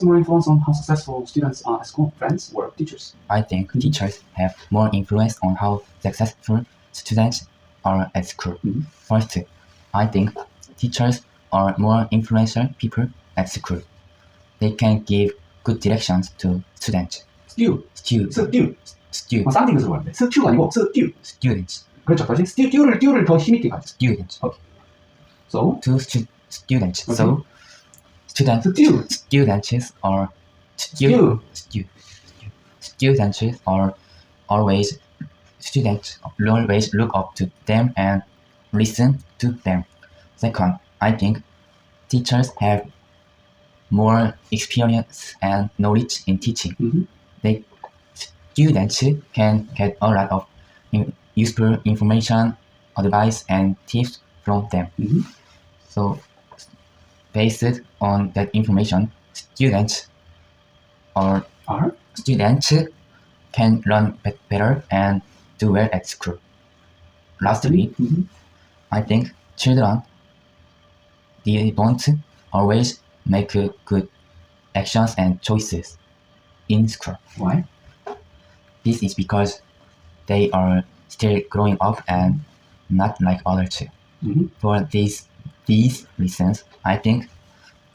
More influence on how successful students are at school, friends, or teachers? I think teachers have more influence on how successful students are at school. First, I think teachers are more influential people at school. They can give good directions to students. 쌍둥이 들어가는데 스튜가 아니고 Students. 그렇죠. 다시 듀를 더 힘있게 가죠. Students. Okay. So To students. Okay. So students are students always look up to them and listen to them. Second, I think teachers have more experience and knowledge in teaching. Students can get a lot of useful information, advice, and tips from them. So, based on that information, students can learn better and do well at school. Lastly, I think children they don't always make good actions and choices in school. Why? This is because they are still growing up and not like others. For these reasons, I think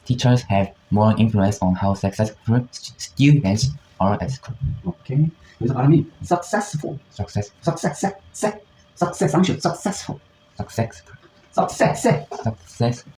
teachers have more influence on how successful students are at school. Okay. 그래서 발음이 successful. Success. success.